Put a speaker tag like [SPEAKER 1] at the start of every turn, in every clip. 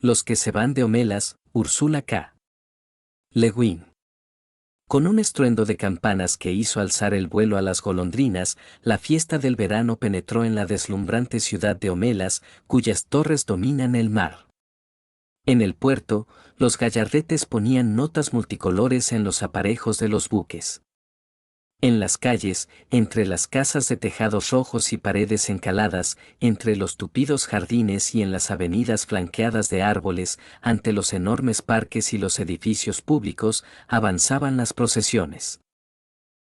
[SPEAKER 1] Los que se van de Homelas, Úrsula K. Le Guin. Con un estruendo de campanas que hizo alzar el vuelo a las golondrinas, la fiesta del verano penetró en la deslumbrante ciudad de Homelas, cuyas torres dominan el mar. En el puerto, los gallardetes ponían notas multicolores en los aparejos de los buques. En las calles, entre las casas de tejados rojos y paredes encaladas, entre los tupidos jardines y en las avenidas flanqueadas de árboles, ante los enormes parques y los edificios públicos, avanzaban las procesiones.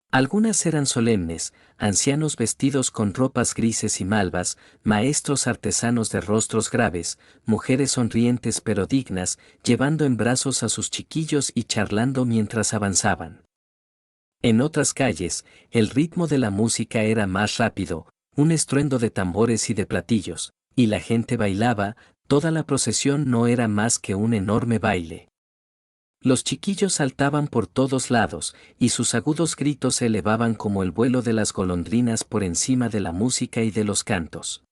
[SPEAKER 1] Algunas eran solemnes, ancianos vestidos con ropas grises y malvas, maestros artesanos de rostros graves, mujeres sonrientes pero dignas, llevando en brazos a sus chiquillos y charlando mientras avanzaban. En otras calles, el ritmo de la música era más rápido, un estruendo de tambores y de platillos, y la gente bailaba, toda la procesión no era más que un enorme baile. Los chiquillos saltaban por todos lados, y sus agudos gritos se elevaban como el vuelo de las golondrinas por encima de la música y de los cantos.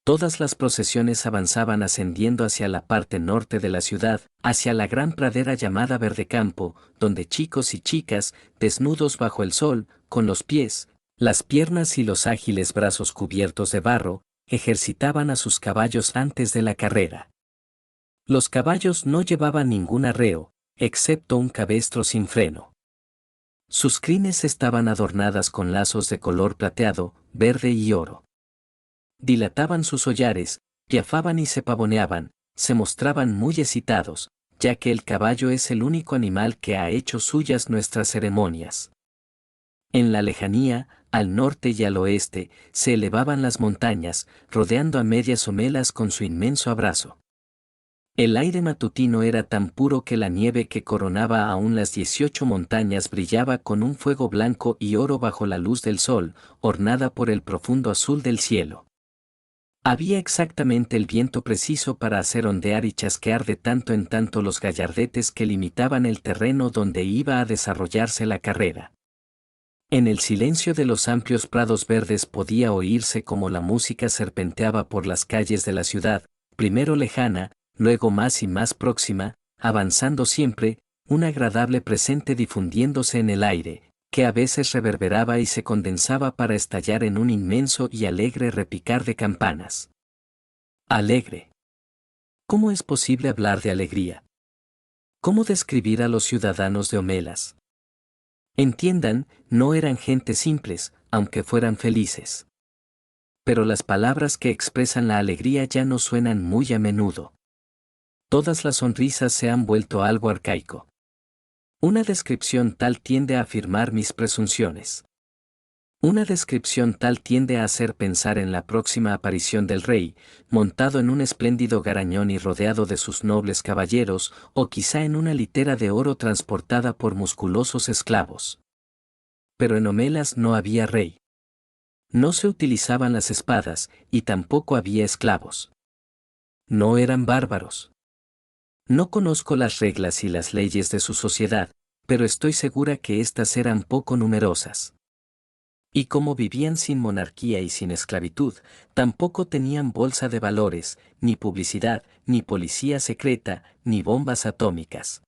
[SPEAKER 1] Todas las procesiones avanzaban ascendiendo hacia la parte norte de la ciudad, hacia la gran pradera llamada Verdecampo, donde chicos y chicas, desnudos bajo el sol, con los pies, las piernas y los ágiles brazos cubiertos de barro, ejercitaban a sus caballos antes de la carrera. Los caballos no llevaban ningún arreo, excepto un cabestro sin freno. Sus crines estaban adornadas con lazos de color plateado, verde y oro. Dilataban sus hollares, piafaban y se pavoneaban, se mostraban muy excitados, ya que el caballo es el único animal que ha hecho suyas nuestras ceremonias. En la lejanía, al norte y al oeste, se elevaban las montañas, rodeando a medias Homelas con su inmenso abrazo. El aire matutino era tan puro que la nieve que coronaba aún las 18 montañas brillaba con un fuego blanco y oro bajo la luz del sol, ornada por el profundo azul del cielo. Había exactamente el viento preciso para hacer ondear y chasquear de tanto en tanto los gallardetes que limitaban el terreno donde iba a desarrollarse la carrera. En el silencio de los amplios prados verdes podía oírse como la música serpenteaba por las calles de la ciudad, primero lejana, luego más y más próxima, avanzando siempre, un agradable presente difundiéndose en el aire, que a veces reverberaba y se condensaba para estallar en un inmenso y alegre repicar de campanas. Alegre. ¿Cómo es posible hablar de alegría? ¿Cómo describir a los ciudadanos de Homelas? Entiendan, no eran gente simples, aunque fueran felices. Pero las palabras que expresan la alegría ya no suenan muy a menudo. Todas las sonrisas se han vuelto algo arcaico. Una descripción tal tiende a afirmar mis presunciones. Una descripción tal tiende a hacer pensar en la próxima aparición del rey, montado en un espléndido garañón y rodeado de sus nobles caballeros, o quizá en una litera de oro transportada por musculosos esclavos. Pero en Homelas no había rey. No se utilizaban las espadas, y tampoco había esclavos. No eran bárbaros. No conozco las reglas y las leyes de su sociedad, pero estoy segura que éstas eran poco numerosas. Y como vivían sin monarquía y sin esclavitud, tampoco tenían bolsa de valores, ni publicidad, ni policía secreta, ni bombas atómicas.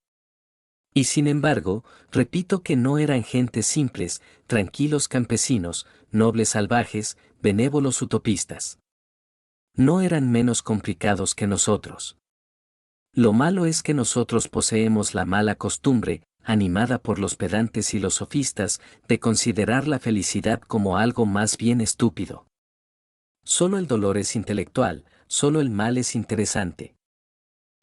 [SPEAKER 1] Y sin embargo, repito que no eran gentes simples, tranquilos campesinos, nobles salvajes, benévolos utopistas. No eran menos complicados que nosotros. Lo malo es que nosotros poseemos la mala costumbre, animada por los pedantes y los sofistas, de considerar la felicidad como algo más bien estúpido. Solo el dolor es intelectual, solo el mal es interesante.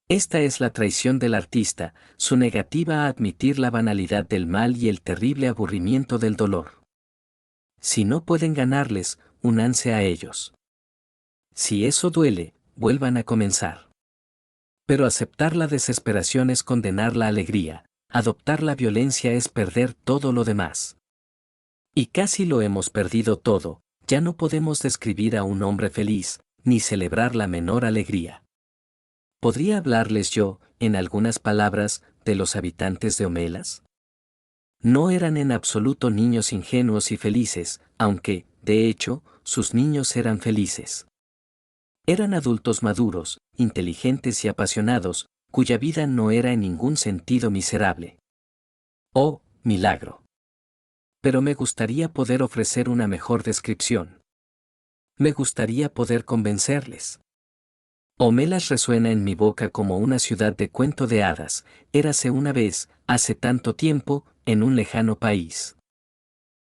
[SPEAKER 1] Esta es la traición del artista, su negativa a admitir la banalidad del mal y el terrible aburrimiento del dolor. Si no pueden ganarles, únanse a ellos. Si eso duele, vuelvan a comenzar. Pero aceptar la desesperación es condenar la alegría, adoptar la violencia es perder todo lo demás. Y casi lo hemos perdido todo, ya no podemos describir a un hombre feliz, ni celebrar la menor alegría. ¿Podría hablarles yo, en algunas palabras, de los habitantes de Homelas? No eran en absoluto niños ingenuos y felices, aunque, de hecho, sus niños eran felices. Eran adultos maduros, inteligentes y apasionados, cuya vida no era en ningún sentido miserable. ¡Oh, milagro! Pero me gustaría poder ofrecer una mejor descripción. Me gustaría poder convencerles. Homelas resuena en mi boca como una ciudad de cuento de hadas, érase una vez, hace tanto tiempo, en un lejano país.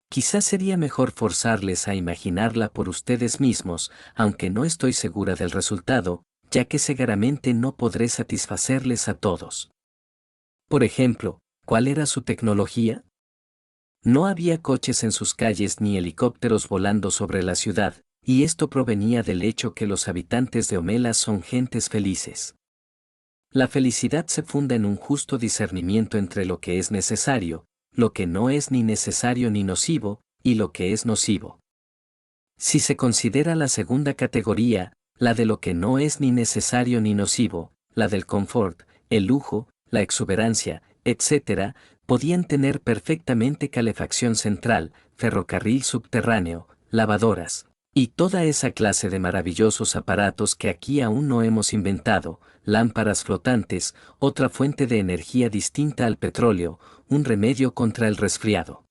[SPEAKER 1] Quizás sería mejor forzarles a imaginarla por ustedes mismos, aunque no estoy segura del resultado, ya que seguramente no podré satisfacerles a todos. Por ejemplo, ¿cuál era su tecnología? No había coches en sus calles ni helicópteros volando sobre la ciudad, y esto provenía del hecho que los habitantes de Homelas son gentes felices. La felicidad se funda en un justo discernimiento entre lo que es necesario, lo que no es ni necesario ni nocivo, y lo que es nocivo. Si se considera la segunda categoría, la de lo que no es ni necesario ni nocivo, la del confort, el lujo, la exuberancia, etc., podían tener perfectamente calefacción central, ferrocarril subterráneo, lavadoras, y toda esa clase de maravillosos aparatos que aquí aún no hemos inventado, lámparas flotantes, otra fuente de energía distinta al petróleo, un remedio contra el resfriado.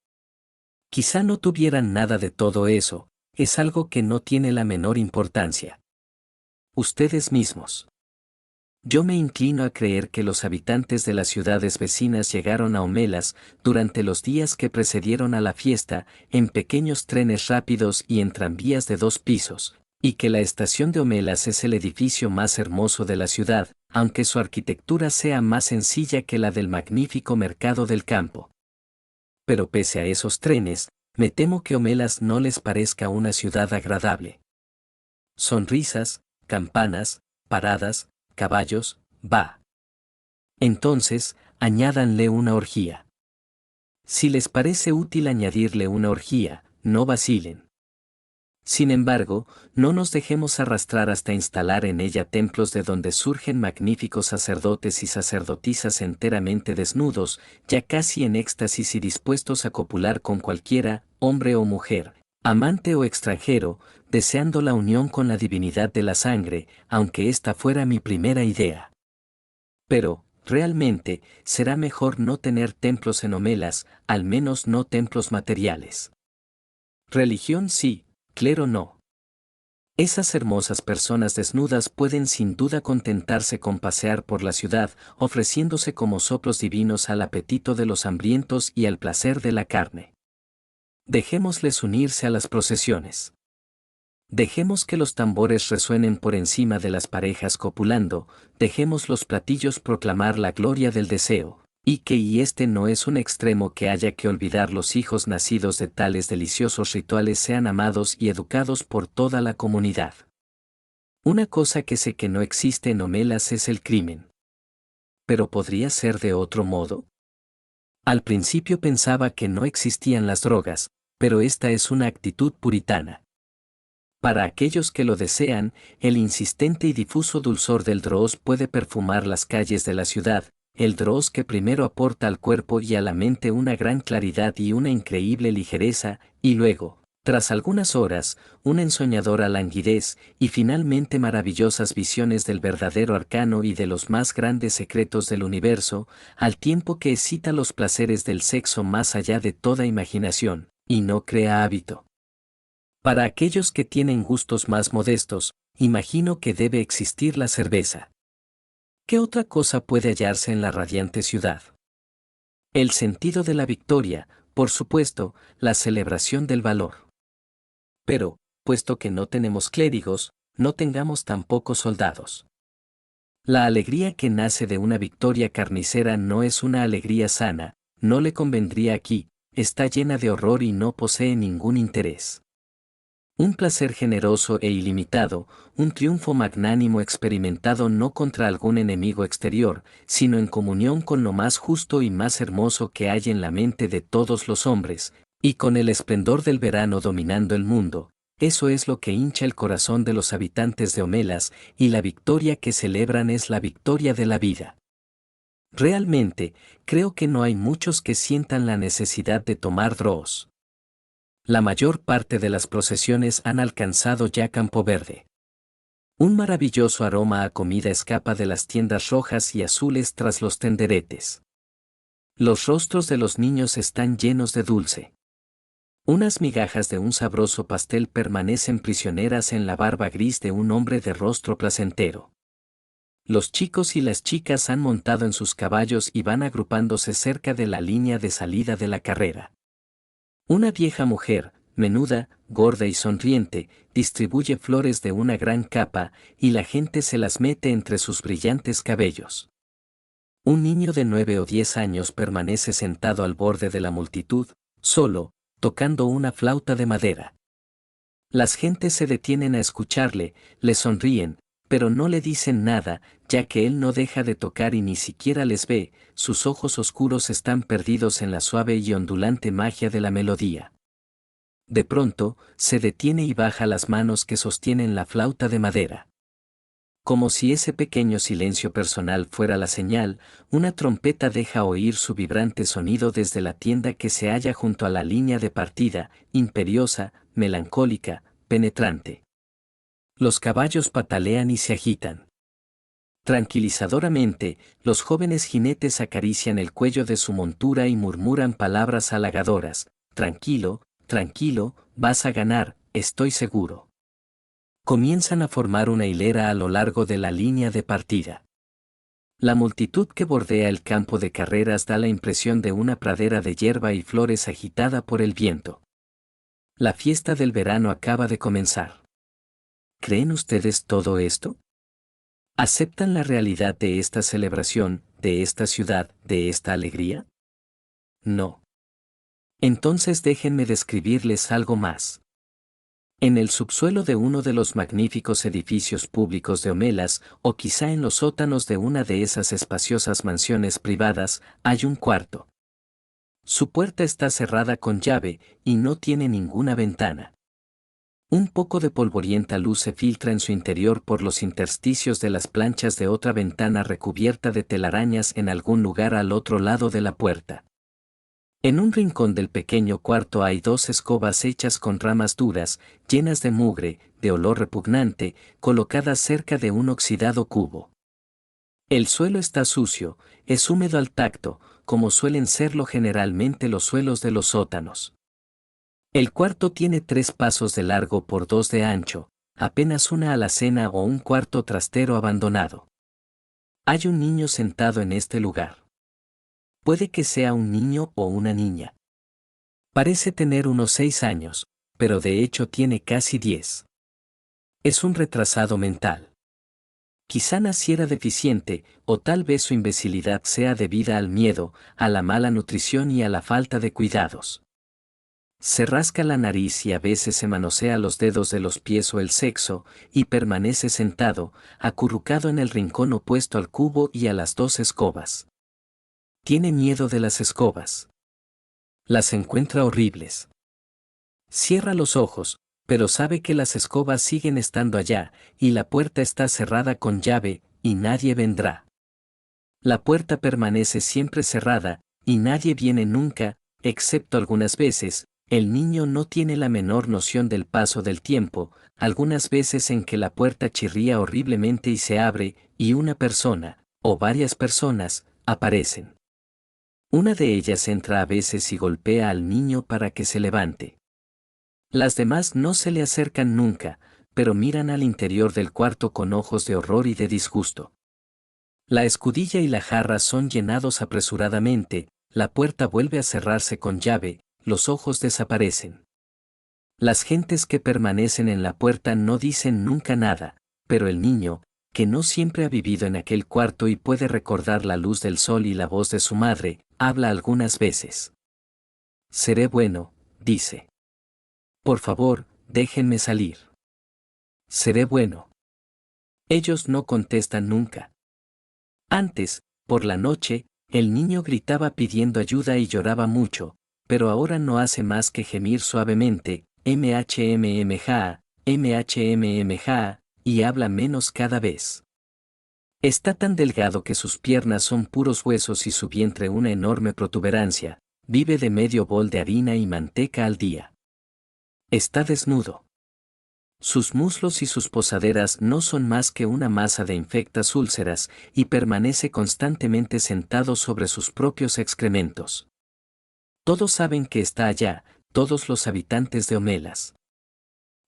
[SPEAKER 1] Quizá no tuvieran nada de todo eso, es algo que no tiene la menor importancia. Ustedes mismos. Yo me inclino a creer que los habitantes de las ciudades vecinas llegaron a Homelas durante los días que precedieron a la fiesta, en pequeños trenes rápidos y en tranvías de 2 pisos, y que la estación de Homelas es el edificio más hermoso de la ciudad, aunque su arquitectura sea más sencilla que la del magnífico mercado del campo. Pero pese a esos trenes, me temo que Homelas no les parezca una ciudad agradable. Sonrisas, campanas, paradas, caballos, va. Entonces, añádanle una orgía. Si les parece útil añadirle una orgía, no vacilen. Sin embargo, no nos dejemos arrastrar hasta instalar en ella templos de donde surgen magníficos sacerdotes y sacerdotisas enteramente desnudos, ya casi en éxtasis y dispuestos a copular con cualquiera, hombre o mujer, amante o extranjero, deseando la unión con la divinidad de la sangre, aunque esta fuera mi primera idea. Pero, realmente, será mejor no tener templos en Homelas, al menos no templos materiales. Religión sí, clero no. Esas hermosas personas desnudas pueden sin duda contentarse con pasear por la ciudad, ofreciéndose como soplos divinos al apetito de los hambrientos y al placer de la carne. Dejémosles unirse a las procesiones. Dejemos que los tambores resuenen por encima de las parejas copulando, dejemos los platillos proclamar la gloria del deseo, y este no es un extremo que haya que olvidar los hijos nacidos de tales deliciosos rituales sean amados y educados por toda la comunidad. Una cosa que sé que no existe en Homelas es el crimen. ¿Pero podría ser de otro modo? Al principio pensaba que no existían las drogas, pero esta es una actitud puritana. Para aquellos que lo desean, el insistente y difuso dulzor del droz puede perfumar las calles de la ciudad, el droz que primero aporta al cuerpo y a la mente una gran claridad y una increíble ligereza, y luego, tras algunas horas, una ensoñadora languidez, y finalmente maravillosas visiones del verdadero arcano y de los más grandes secretos del universo, al tiempo que excita los placeres del sexo más allá de toda imaginación, y no crea hábito. Para aquellos que tienen gustos más modestos, imagino que debe existir la cerveza. ¿Qué otra cosa puede hallarse en la radiante ciudad? El sentido de la victoria, por supuesto, la celebración del valor. Pero, puesto que no tenemos clérigos, no tengamos tampoco soldados. La alegría que nace de una victoria carnicera no es una alegría sana, no le convendría aquí, está llena de horror y no posee ningún interés. Un placer generoso e ilimitado, un triunfo magnánimo experimentado no contra algún enemigo exterior, sino en comunión con lo más justo y más hermoso que hay en la mente de todos los hombres, y con el esplendor del verano dominando el mundo, eso es lo que hincha el corazón de los habitantes de Homelas, y la victoria que celebran es la victoria de la vida. Realmente, creo que no hay muchos que sientan la necesidad de tomar drogas. La mayor parte de las procesiones han alcanzado ya Campo Verde. Un maravilloso aroma a comida escapa de las tiendas rojas y azules tras los tenderetes. Los rostros de los niños están llenos de dulce. Unas migajas de un sabroso pastel permanecen prisioneras en la barba gris de un hombre de rostro placentero. Los chicos y las chicas han montado en sus caballos y van agrupándose cerca de la línea de salida de la carrera. Una vieja mujer, menuda, gorda y sonriente, distribuye flores de una gran capa y la gente se las mete entre sus brillantes cabellos. Un niño de 9 o 10 años permanece sentado al borde de la multitud, solo, tocando una flauta de madera. Las gentes se detienen a escucharle, le sonríen, pero no le dicen nada, ya que él no deja de tocar y ni siquiera les ve, sus ojos oscuros están perdidos en la suave y ondulante magia de la melodía. De pronto, se detiene y baja las manos que sostienen la flauta de madera. Como si ese pequeño silencio personal fuera la señal, una trompeta deja oír su vibrante sonido desde la tienda que se halla junto a la línea de partida, imperiosa, melancólica, penetrante. Los caballos patalean y se agitan. Tranquilizadoramente, los jóvenes jinetes acarician el cuello de su montura y murmuran palabras halagadoras: tranquilo, tranquilo, vas a ganar, estoy seguro. Comienzan a formar una hilera a lo largo de la línea de partida. La multitud que bordea el campo de carreras da la impresión de una pradera de hierba y flores agitada por el viento. La fiesta del verano acaba de comenzar. ¿Creen ustedes todo esto? ¿Aceptan la realidad de esta celebración, de esta ciudad, de esta alegría? No. Entonces déjenme describirles algo más. En el subsuelo de uno de los magníficos edificios públicos de Homelas, o quizá en los sótanos de una de esas espaciosas mansiones privadas, hay un cuarto. Su puerta está cerrada con llave y no tiene ninguna ventana. Un poco de polvorienta luz se filtra en su interior por los intersticios de las planchas de otra ventana recubierta de telarañas en algún lugar al otro lado de la puerta. En un rincón del pequeño cuarto hay 2 escobas hechas con ramas duras, llenas de mugre, de olor repugnante, colocadas cerca de un oxidado cubo. El suelo está sucio, es húmedo al tacto, como suelen serlo generalmente los suelos de los sótanos. El cuarto tiene 3 pasos de largo por 2 de ancho, apenas una alacena o un cuarto trastero abandonado. Hay un niño sentado en este lugar. Puede que sea un niño o una niña. Parece tener unos 6 años, pero de hecho tiene casi 10. Es un retrasado mental. Quizá naciera deficiente, o tal vez su imbecilidad sea debida al miedo, a la mala nutrición y a la falta de cuidados. Se rasca la nariz y a veces se manosea los dedos de los pies o el sexo, y permanece sentado, acurrucado en el rincón opuesto al cubo y a las 2 escobas. Tiene miedo de las escobas. Las encuentra horribles. Cierra los ojos, pero sabe que las escobas siguen estando allá, y la puerta está cerrada con llave, y nadie vendrá. La puerta permanece siempre cerrada, y nadie viene nunca, excepto algunas veces. El niño no tiene la menor noción del paso del tiempo, algunas veces en que la puerta chirría horriblemente y se abre, y una persona, o varias personas, aparecen. Una de ellas entra a veces y golpea al niño para que se levante. Las demás no se le acercan nunca, pero miran al interior del cuarto con ojos de horror y de disgusto. La escudilla y la jarra son llenados apresuradamente, la puerta vuelve a cerrarse con llave, los ojos desaparecen. Las gentes que permanecen en la puerta no dicen nunca nada, pero el niño, que no siempre ha vivido en aquel cuarto y puede recordar la luz del sol y la voz de su madre, habla algunas veces. Seré bueno, dice. Por favor, déjenme salir. Seré bueno. Ellos no contestan nunca. Antes, por la noche, el niño gritaba pidiendo ayuda y lloraba mucho, pero ahora no hace más que gemir suavemente, mhmmja, mhmmja, y habla menos cada vez. Está tan delgado que sus piernas son puros huesos y su vientre una enorme protuberancia, vive de medio bol de harina y manteca al día. Está desnudo. Sus muslos y sus posaderas no son más que una masa de infectas úlceras, y permanece constantemente sentado sobre sus propios excrementos. Todos saben que está allá, todos los habitantes de Homelas.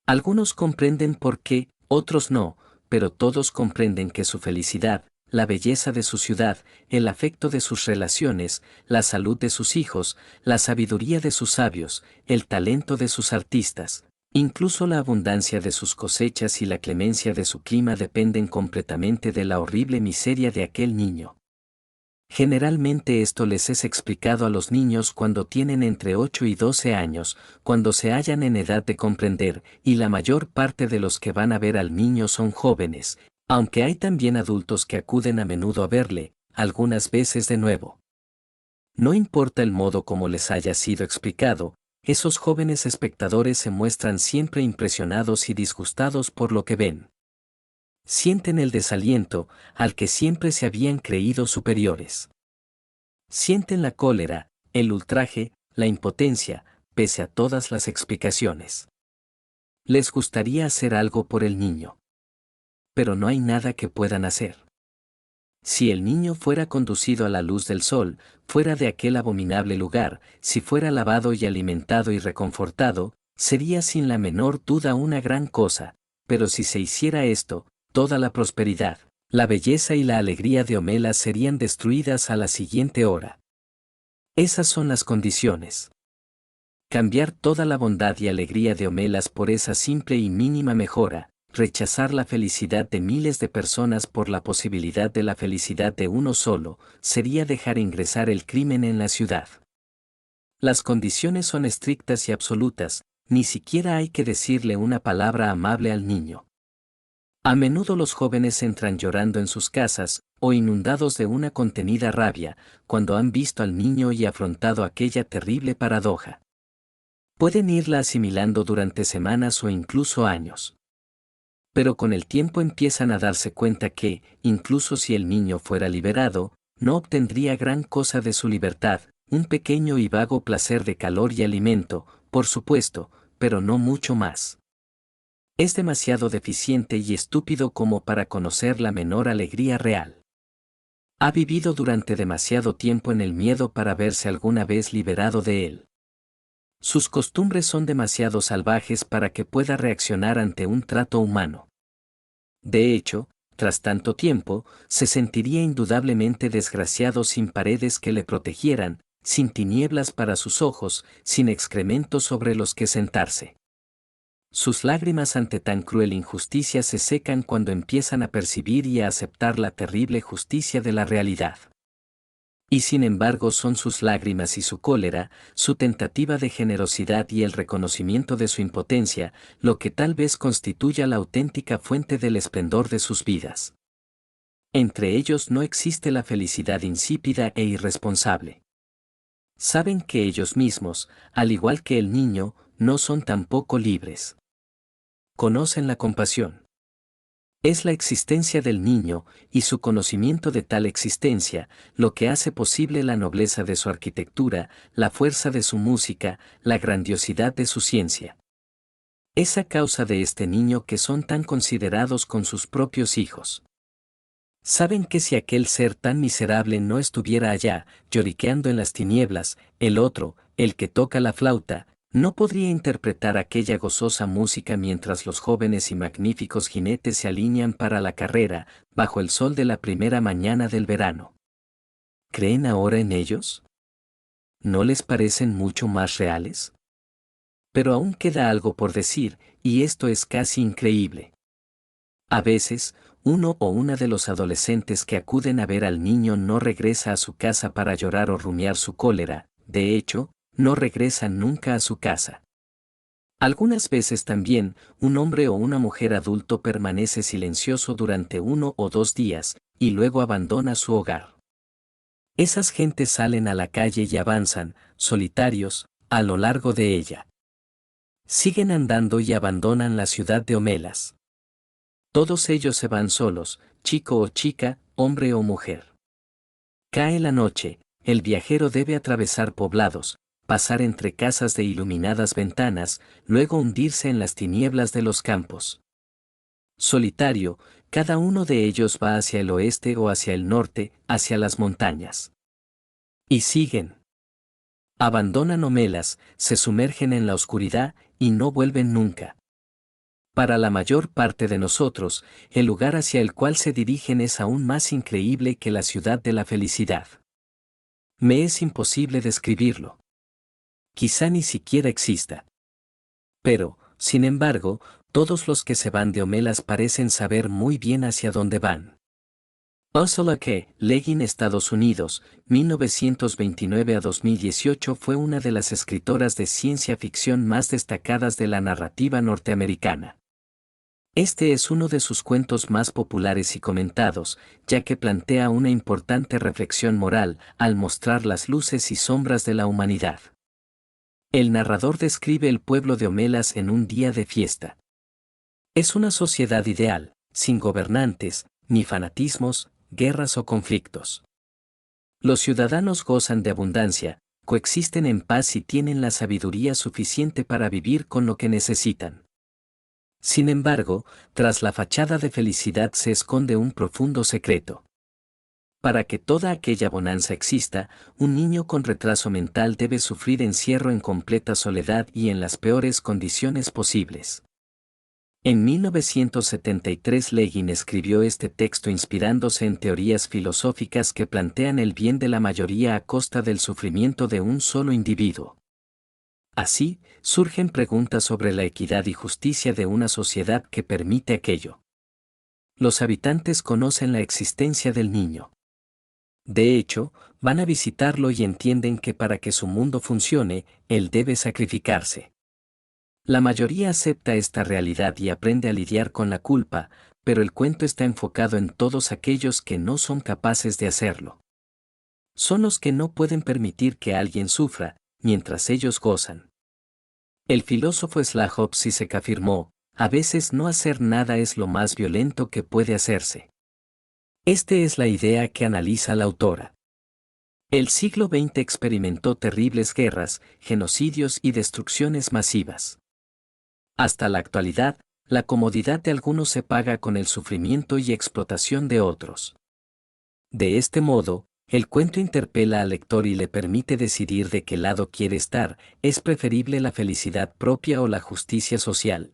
[SPEAKER 1] Algunos comprenden por qué, otros no, pero todos comprenden que su felicidad, la belleza de su ciudad, el afecto de sus relaciones, la salud de sus hijos, la sabiduría de sus sabios, el talento de sus artistas, incluso la abundancia de sus cosechas y la clemencia de su clima dependen completamente de la horrible miseria de aquel niño. Generalmente esto les es explicado a los niños cuando tienen entre 8 y 12 años, cuando se hallan en edad de comprender, y la mayor parte de los que van a ver al niño son jóvenes, aunque hay también adultos que acuden a menudo a verle, algunas veces de nuevo. No importa el modo como les haya sido explicado, esos jóvenes espectadores se muestran siempre impresionados y disgustados por lo que ven. Sienten el desaliento, al que siempre se habían creído superiores. Sienten la cólera, el ultraje, la impotencia, pese a todas las explicaciones. Les gustaría hacer algo por el niño. Pero no hay nada que puedan hacer. Si el niño fuera conducido a la luz del sol, fuera de aquel abominable lugar, si fuera lavado y alimentado y reconfortado, sería sin la menor duda una gran cosa, pero si se hiciera esto, toda la prosperidad, la belleza y la alegría de Homelas serían destruidas a la siguiente hora. Esas son las condiciones. Cambiar toda la bondad y alegría de Homelas por esa simple y mínima mejora, rechazar la felicidad de miles de personas por la posibilidad de la felicidad de uno solo, sería dejar ingresar el crimen en la ciudad. Las condiciones son estrictas y absolutas, ni siquiera hay que decirle una palabra amable al niño. A menudo los jóvenes entran llorando en sus casas, o inundados de una contenida rabia, cuando han visto al niño y afrontado aquella terrible paradoja. Pueden irla asimilando durante semanas o incluso años. Pero con el tiempo empiezan a darse cuenta que, incluso si el niño fuera liberado, no obtendría gran cosa de su libertad, un pequeño y vago placer de calor y alimento, por supuesto, pero no mucho más. Es demasiado deficiente y estúpido como para conocer la menor alegría real. Ha vivido durante demasiado tiempo en el miedo para verse alguna vez liberado de él. Sus costumbres son demasiado salvajes para que pueda reaccionar ante un trato humano. De hecho, tras tanto tiempo, se sentiría indudablemente desgraciado sin paredes que le protegieran, sin tinieblas para sus ojos, sin excrementos sobre los que sentarse. Sus lágrimas ante tan cruel injusticia se secan cuando empiezan a percibir y a aceptar la terrible justicia de la realidad. Y sin embargo son sus lágrimas y su cólera, su tentativa de generosidad y el reconocimiento de su impotencia, lo que tal vez constituya la auténtica fuente del esplendor de sus vidas. Entre ellos no existe la felicidad insípida e irresponsable. Saben que ellos mismos, al igual que el niño, no son tampoco libres. Conocen la compasión. Es la existencia del niño, y su conocimiento de tal existencia, lo que hace posible la nobleza de su arquitectura, la fuerza de su música, la grandiosidad de su ciencia. Es a causa de este niño que son tan considerados con sus propios hijos. Saben que si aquel ser tan miserable no estuviera allá, lloriqueando en las tinieblas, el otro, el que toca la flauta, no podría interpretar aquella gozosa música mientras los jóvenes y magníficos jinetes se alinean para la carrera, bajo el sol de la primera mañana del verano. ¿Creen ahora en ellos? ¿No les parecen mucho más reales? Pero aún queda algo por decir, y esto es casi increíble. A veces, uno o una de los adolescentes que acuden a ver al niño no regresa a su casa para llorar o rumiar su cólera, de hecho, no regresan nunca a su casa. Algunas veces también, un hombre o una mujer adulto permanece silencioso durante 1 o 2 días, y luego abandona su hogar. Esas gentes salen a la calle y avanzan, solitarios, a lo largo de ella. Siguen andando y abandonan la ciudad de Homelas. Todos ellos se van solos, chico o chica, hombre o mujer. Cae la noche, el viajero debe atravesar poblados, pasar entre casas de iluminadas ventanas, luego hundirse en las tinieblas de los campos. Solitario, cada uno de ellos va hacia el oeste o hacia el norte, hacia las montañas. Y siguen. Abandonan Omelas, se sumergen en la oscuridad y no vuelven nunca. Para la mayor parte de nosotros, el lugar hacia el cual se dirigen es aún más increíble que la ciudad de la felicidad. Me es imposible describirlo. Quizá ni siquiera exista. Pero, sin embargo, todos los que se van de Omelas parecen saber muy bien hacia dónde van. Ursula K. Le Guin, Estados Unidos, 1929 a 2018, fue una de las escritoras de ciencia ficción más destacadas de la narrativa norteamericana. Este es uno de sus cuentos más populares y comentados, ya que plantea una importante reflexión moral al mostrar las luces y sombras de la humanidad. El narrador describe el pueblo de Omelas en un día de fiesta. Es una sociedad ideal, sin gobernantes, ni fanatismos, guerras o conflictos. Los ciudadanos gozan de abundancia, coexisten en paz y tienen la sabiduría suficiente para vivir con lo que necesitan. Sin embargo, tras la fachada de felicidad se esconde un profundo secreto. Para que toda aquella bonanza exista, un niño con retraso mental debe sufrir encierro en completa soledad y en las peores condiciones posibles. En 1973 Le Guin escribió este texto inspirándose en teorías filosóficas que plantean el bien de la mayoría a costa del sufrimiento de un solo individuo. Así, surgen preguntas sobre la equidad y justicia de una sociedad que permite aquello. Los habitantes conocen la existencia del niño. De hecho, van a visitarlo y entienden que para que su mundo funcione, él debe sacrificarse. La mayoría acepta esta realidad y aprende a lidiar con la culpa, pero el cuento está enfocado en todos aquellos que no son capaces de hacerlo. Son los que no pueden permitir que alguien sufra, mientras ellos gozan. El filósofo Slavoj Žižek afirmó, a veces no hacer nada es lo más violento que puede hacerse. Esta es la idea que analiza la autora. El siglo XX experimentó terribles guerras, genocidios y destrucciones masivas. Hasta la actualidad, la comodidad de algunos se paga con el sufrimiento y explotación de otros. De este modo, el cuento interpela al lector y le permite decidir de qué lado quiere estar, ¿es preferible la felicidad propia o la justicia social?